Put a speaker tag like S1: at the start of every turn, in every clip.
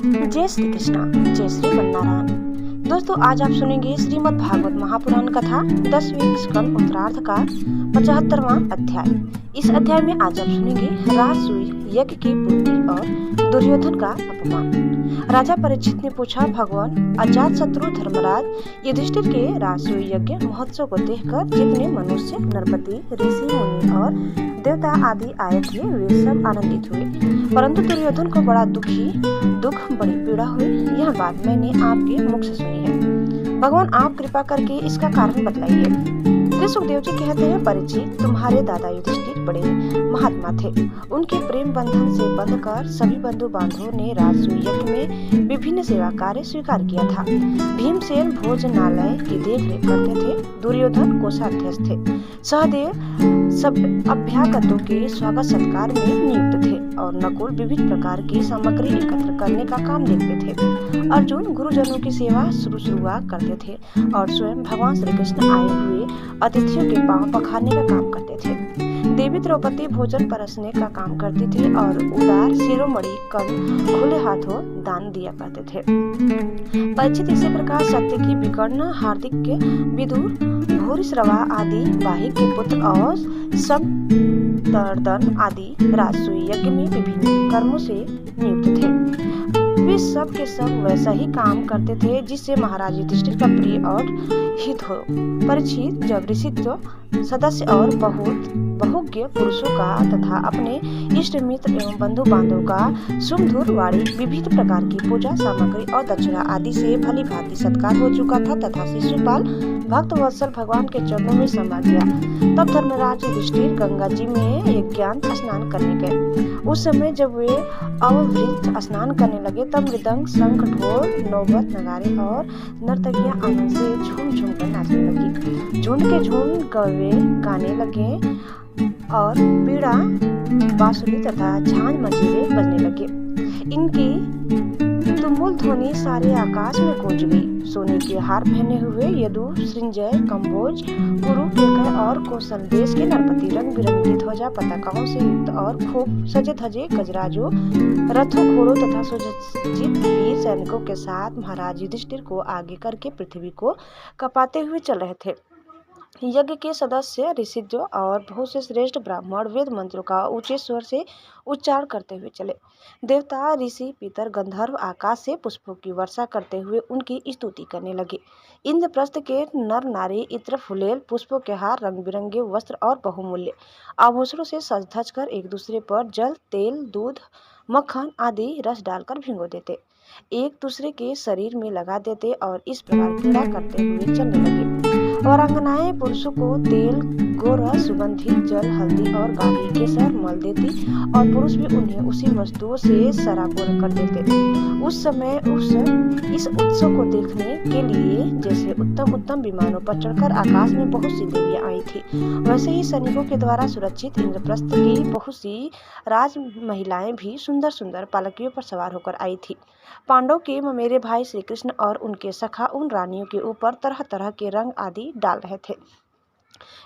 S1: जय श्री कृष्णा, जय श्री नारायण। दोस्तों, आज आप सुनेंगे श्रीमद् भागवत महापुराण कथा 10वें स्कंद उत्तरार्ध का 75वां अध्याय। इस अध्याय में आज आप सुनेंगे राजसूय यज्ञ की पूर्ति और दुर्योधन का अपमान। राजा परीक्षित ने पूछा, भगवान, अजात शत्रु धर्मराज युधिष्ठिर के राजसूय यज्ञ महोत्सव को देखकर जितने मनुष्य, नरपति, ऋषि, मुनि और देवता आदि आए थे वे सब आनंदित हुए, परंतु दुर्योधन को बड़ा बड़ी पीड़ा हुई। यह बात मैंने आपके मुख से सुनी है। भगवान, आप कृपा करके इसका कारण बतलाइए। श्री सुखदेव जी कहते हैं, परीक्षित, तुम्हारे दादा युधिष्ठिर बड़े महात्मा थे। उनके प्रेम बंधन से बंधकर सभी बंधु बांधवों ने राजसूय यज्ञ में विभिन्न सेवा कार्य स्वीकार किया था। भीमसेन भोजनालय की देखरेख करते थे, दुर्योधन कोषाध्यक्ष थे, सहदेव सब अभ्यागतों के स्वागत सत्कार में नियुक्त थे और नकुल विविध प्रकार की सामग्री एकत्र करने का काम देखते थे। अर्जुन गुरुजनों की सेवा शुश्रूषा करते थे और स्वयं भगवान श्री कृष्ण आए हुए अतिथियों के पांव पखारने का काम करते थे। देवी द्रौपदी भोजन परसने का काम करती थी और उदार शिरोमणि कर्ण खुले हाथों दान दिया करते थे। परीक्षित इसी प्रकार सत्य की विकर्ण, हार्दिक के विदुर, भूरिश्रवा आदि वाहिक के पुत्र और समदर्दन आदि राजसूय यज्ञ में विभिन्न कर्मों से नियुक्त थे। वे सब के सब वैसा ही काम करते थे जिससे महाराज युधिष्ठिर का प्रिय और हित हो। परीक्षित जब ऋषित्व सदस्य और बहुज्ञ पुरुषों का तथा अपने इष्ट मित्र एवं बंधु बांधव का सुमधुर वाणी, विविध प्रकार की पूजा सामग्री और दक्षिणा आदि से भली भांति सत्कार हो चुका था तथा शिशुपाल भक्त वत्सल भगवान के चरणों में समा गया, तब धर्मराज युधिष्ठिर गंगा जी में यज्ञांत स्नान करने गए। उस समय जब वे अवभृत स्नान करने लगे तब मृदंग, शंख, ढोल, नौबत, नगारे और नर्तकियां आनंद से झूम झूम कर नाचने लगी। झुंड के झुंड गवे गाने लगे और पीड़ा, बांसुरी तथा झांझ मंजीरे बजने लगे। इनकी तुमुल ध्वनि सारे आकाश में गूंज गई। सोने के हार पहने हुए यदु, सृंजय, कंबोज, कुरु, केकय और कौशल देश के नरपति रंग बिरंगी ध्वजा पताकाओं से युक्त और खूब सजे धजे गजराजों, रथों, घोड़ों तथा सुसज्जित वीर सैनिकों के साथ महाराज युधिष्ठिर को आगे करके पृथ्वी को कपाते हुए चल रहे थे। यज्ञ के सदस्य ऋषिद्व और बहुत से श्रेष्ठ ब्राह्मण वेद मंत्रों का ऊंचे स्वर से उच्चारण करते हुए चले। देवता, ऋषि, पितर, गंधर्व आकाश से पुष्पों की वर्षा करते हुए उनकी स्तुति करने लगे। इंद्रप्रस्थ के नर नारी इत्र फुलेल, पुष्पों के हार, रंग बिरंगे वस्त्र और बहुमूल्य आभूषणों से सज धज कर एक दूसरे पर जल, तेल, दूध, मक्खन आदि रस डालकर भिगो देते, एक दूसरे के शरीर में लगा देते और इस प्रकार क्रीड़ा करते हुए चलने लगे। औरंगनाएं पुरुषों को तेल, गोरस, सुगंधित जल, हल्दी और गाढ़ी केसर मल देती और पुरुष भी उन्हें उसी वस्तुओं से सराबोर कर देते। उस समय इस उत्सव को देखने के लिए जैसे उत्तम उत्तम विमानों पर चढ़कर आकाश में बहुत सी देवियां आई थी, वैसे ही सैनिकों के द्वारा सुरक्षित इंद्रप्रस्थ की बहुत सी राज महिलाएं भी सुंदर सुंदर पालकियों पर सवार होकर आई थी। पांडव के ममेरे भाई श्री कृष्ण और उनके सखा उन रानियों के ऊपर तरह तरह के रंग आदि डाल रहे थे।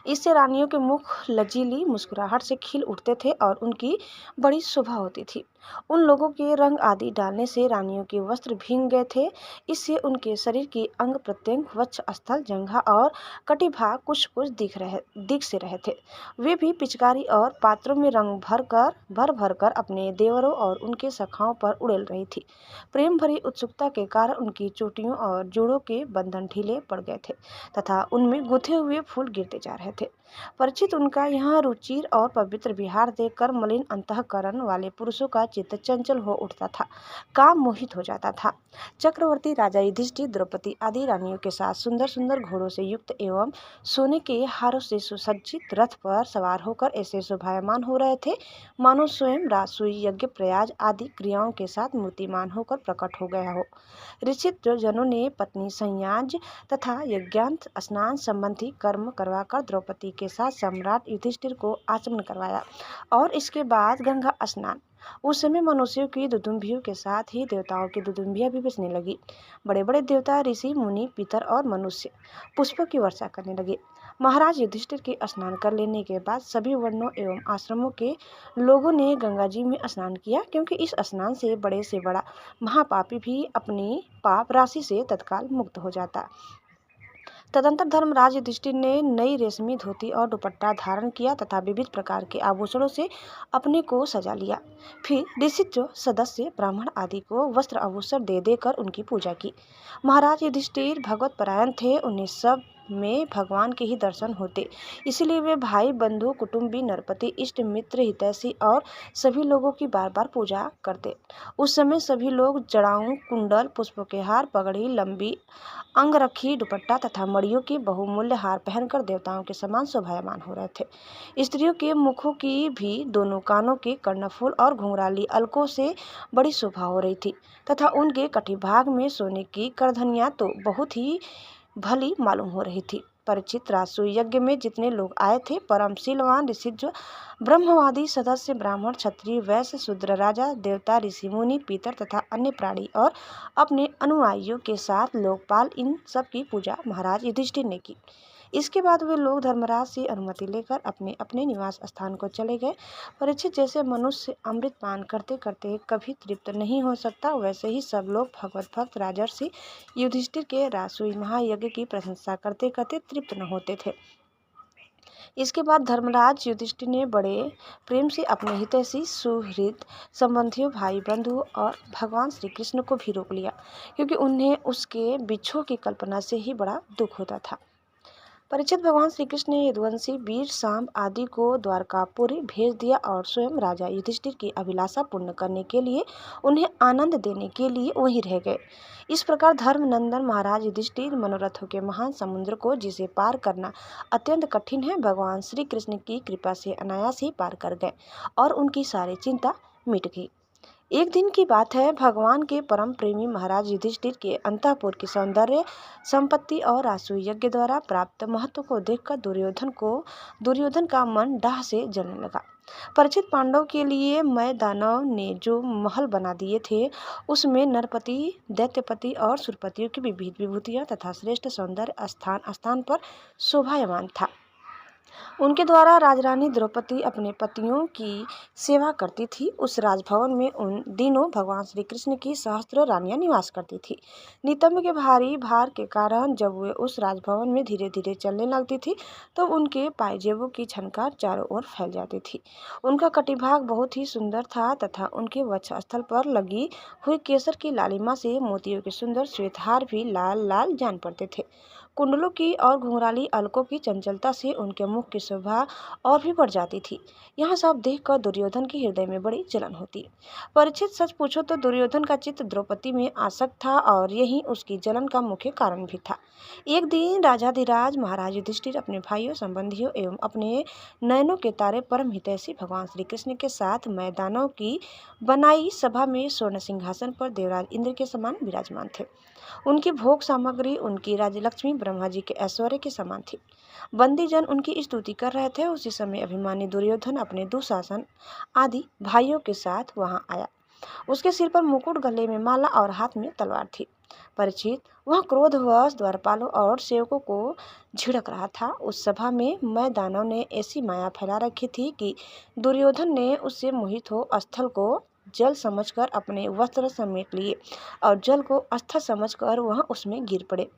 S1: इससे रानियों के मुख लजीली मुस्कुराहट से खिल उठते थे और उनकी बड़ी शोभा होती थी। उन लोगों के रंग आदि डालने से रानियों के वस्त्र भीग गए थे। इससे उनके शरीर की अंग प्रत्यंग, वक्ष स्थल, जंघा और कटिभाग कुछ कुछ दिख से रहे थे। वे भी पिचकारी और पात्रों में रंग भर कर अपने देवरों और उनके सखाओं पर उड़ेल रही थी। प्रेम भरी उत्सुकता के कारण उनकी चोटियों और जोड़ों के बंधन ढीले पड़ गए थे तथा उनमें गुथे हुए फूल गिरते जा रहे थे। परिचित उनका यहाँ रुचिर और पवित्र विहार देखकर मलिन अंतःकरण वाले पुरुषों का चित्त चंचल हो उठता था, काम मोहित हो जाता था। चक्रवर्ती राजा युधिष्ठिर द्रौपदी आदि रानियों के साथ सुंदर सुंदर घोड़ों से युक्त एवं सोने के हारों से सुसज्जित रथ पर सवार होकर ऐसे शोभायमान हो रहे थे मानो स्वयं राजसूय यज्ञ, प्रयाग आदि क्रियाओं के साथ मूर्तिमान होकर प्रकट हो गया हो। ऋषित्व जनों ने पत्नी संयाज तथा यज्ञांत स्नान संबंधी कर्म करवा लाकर द्रौपदी के साथ सम्राट युधिष्ठिर को आचमन करवाया और इसके बाद गंगा स्नान। उस समय मनुष्यों की दुदुम्बियों के साथ ही देवताओं की दुदुम्बियां भी बजने लगी। बड़े बड़े देवता, ऋषि, मुनि, पितर और मनुष्य पुष्पों की वर्षा करने लगे। महाराज युधिष्ठिर के स्नान कर लेने के बाद सभी वर्णों एवं आश्रमों के लोगों ने गंगा जी में स्नान किया, क्योंकि इस स्नान से बड़ा महापापी भी अपनी पाप राशि से तत्काल मुक्त हो जाता। तदंतर धर्मराज युधिष्ठिर ने नई रेशमी धोती और दुपट्टा धारण किया तथा विविध प्रकार के आभूषणों से अपने को सजा लिया। फिर ऋषिज, सदस्य, ब्राह्मण आदि को वस्त्र आभूषण दे देकर उनकी पूजा की। महाराज युधिष्ठिर भगवत परायण थे, उन्हें सब में भगवान के ही दर्शन होते, इसलिए वे भाई, बंधु, कुटुंबी, नरपति, इष्ट मित्र, हितैषी और सभी लोगों की बार बार पूजा करते। उस समय सभी लोग जड़ाऊं, कुंडल, पुष्पों के हार, पगड़ी, लंबी अंगरखी, दुपट्टा तथा मड़ियों के बहुमूल्य हार पहनकर देवताओं के समान शोभायमान हो रहे थे। स्त्रियों के मुखों की भी दोनों कानों के कर्णफूल और घुंघराली अलकों से बड़ी शोभा हो रही थी तथा उनके कटिभाग में सोने की करधनियां तो बहुत ही भली मालूम हो रही थी। परीक्षित, राजसूय यज्ञ में जितने लोग आए थे, परम शीलवान ऋषिज, ब्रह्मवादी सदस्य, ब्राह्मण, क्षत्रिय, वैश्य, शूद्र, राजा, देवता, ऋषि, मुनि, पितर तथा अन्य प्राणी और अपने अनुयायियों के साथ लोकपाल, इन सब की पूजा महाराज युधिष्ठिर ने की। इसके बाद वे लोग धर्मराज से अनुमति लेकर अपने अपने निवास स्थान को चले गए। परीक्षित, जैसे मनुष्य अमृत पान करते करते कभी तृप्त नहीं हो सकता, वैसे ही सब लोग भगवत भक्त राजर्षि युधिष्ठिर के राजसूय महायज्ञ की प्रशंसा करते करते तृप्त न होते थे। इसके बाद धर्मराज युधिष्ठिर ने बड़े प्रेम से अपने हितैषी, सुहृद संबंधियों, भाई, बंधु और भगवान श्री कृष्ण को भी रोक लिया, क्योंकि उन्हें उसके बिच्छों की कल्पना से ही बड़ा दुख होता था। परीक्षित, भगवान श्री कृष्ण ने यदुवंशी वीर सांब आदि को द्वारकापुरी भेज दिया और स्वयं राजा युधिष्ठिर की अभिलाषा पूर्ण करने के लिए, उन्हें आनंद देने के लिए वहीं रह गए। इस प्रकार धर्मनंदन महाराज युधिष्ठिर मनोरथों के महान समुद्र को, जिसे पार करना अत्यंत कठिन है, भगवान श्री कृष्ण की कृपा से अनायास ही पार कर गए और उनकी सारी चिंता मिट गई। एक दिन की बात है, भगवान के परम प्रेमी महाराज युधिष्ठिर के अंतःपुर की सौंदर्य, संपत्ति और राजसूय यज्ञ द्वारा प्राप्त महत्व को देखकर दुर्योधन का मन डाह से जलने लगा। परीक्षित, पांडव के लिए मैं दानव ने जो महल बना दिए थे, उसमें नरपति, दैत्यपति और सुरपतियों की विविध विभूतियां तथा श्रेष्ठ सौंदर्य स्थान स्थान पर शोभायमान था। उनके द्वारा राजरानी द्रौपदी अपने पतियों की सेवा करती थी। उस राजभवन में उन दिनों भगवान श्री कृष्ण की सहस्त्रों रानियां निवास करती थी। नितंब के भारी भार के कारण जब वे उस राजभवन में धीरे धीरे चलने लगती थी, तो उनके पायजेबों की झनकार चारों ओर फैल जाती थी। उनका कटिभाग बहुत ही सुंदर था तथा उनके वक्षस्थल पर लगी हुई केसर की लालिमा से मोतियों के सुंदर श्वेतहार भी लाल लाल जान पड़ते थे। कुंडलों की और घुंघराली अलकों की चंचलता से उनके मुख की शोभा और भी बढ़ जाती थी। यह सब देखकर दुर्योधन के हृदय में बड़ी जलन होती। परीक्षित, सच पूछो तो दुर्योधन का चित्त द्रौपदी में आसक्त था और यही उसकी जलन का मुख्य कारण भी था। एक दिन राजाधिराज महाराज युधिष्ठिर अपने भाइयों, संबंधियों एवं अपने नयनों के तारे परम हितैषी भगवान श्री कृष्ण के साथ मैदानों की बनाई सभा में स्वर्ण सिंहासन पर देवराज इंद्र के समान विराजमान थे। उनकी भोग सामग्री उनकी राजलक्ष्मी ब्रह्मा जी के ऐश्वर्य के समान थी। बंदीजन उनकी स्तुति कर रहे थे। उसी समय अभिमानी दुर्योधन अपने दुशासन आदि भाइयों के साथ वहां आया। उसके सिर पर मुकुट, गले में माला और हाथ में तलवार थी। परीक्षित, वह क्रोधवश द्वारपालों और सेवकों को झिड़क रहा था। उस सभा में मैं दानव ने ऐसी माया फैला रखी थी कि दुर्योधन ने उससे मोहित हो स्थल को जल समझकर अपने वस्त्र समेट लिए और जल को अस्त्र समझकर वह उसमें गिर पड़े।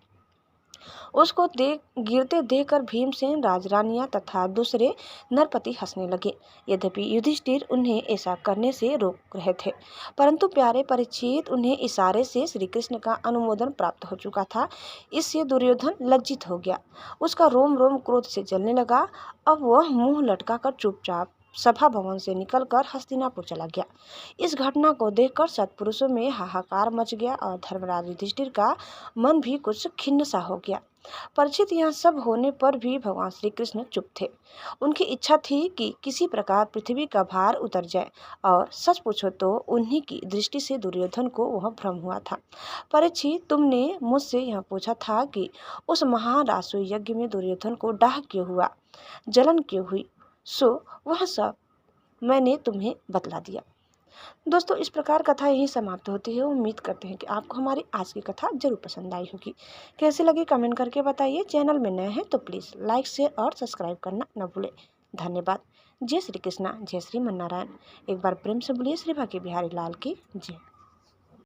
S1: उसको गिरते देखकर भीमसेन, राजरानियां तथा दूसरे नरपति हंसने लगे। यद्यपि युधिष्ठिर उन्हें ऐसा करने से रोक रहे थे, परंतु प्यारे परीक्षित, उन्हें इशारे से श्री कृष्ण का अनुमोदन प्राप्त हो चुका था। इससे दुर्योधन लज्जित हो गया। उसका रोम रोम क्रोध से जलने लगा। अब वह मुंह लटकाकर चुपचाप सभा भवन से निकलकर हस्तिनापुर चला गया। इस घटना को देखकर सत्पुरुषों में हाहाकार मच गया और धर्मराज युधिष्ठिर का मन भी कुछ खिन्न सा हो गया। परीक्षित यह सब होने पर भी भगवान श्री कृष्ण चुप थे। उनकी इच्छा थी कि किसी प्रकार पृथ्वी का भार उतर जाए, और सच पूछो तो उन्हीं की दृष्टि से दुर्योधन को वह भ्रम हुआ था। परीक्षित, तुमने मुझसे यह पूछा था कि उस महान रासो यज्ञ में दुर्योधन को डाह क्यों हुआ, जलन क्यों हुई, सो वह सब मैंने तुम्हें बतला दिया। दोस्तों, इस प्रकार कथा यही समाप्त होती है। उम्मीद करते हैं कि आपको हमारी आज की कथा जरूर पसंद आई होगी। कैसी लगी कमेंट करके बताइए। चैनल में नए हैं तो प्लीज़ लाइक शेयर और सब्सक्राइब करना न भूलें। धन्यवाद। जय श्री कृष्णा, जय श्री मन्नारायण। एक बार प्रेम से बोलिए श्री भाग्य बिहारी लाल की जय।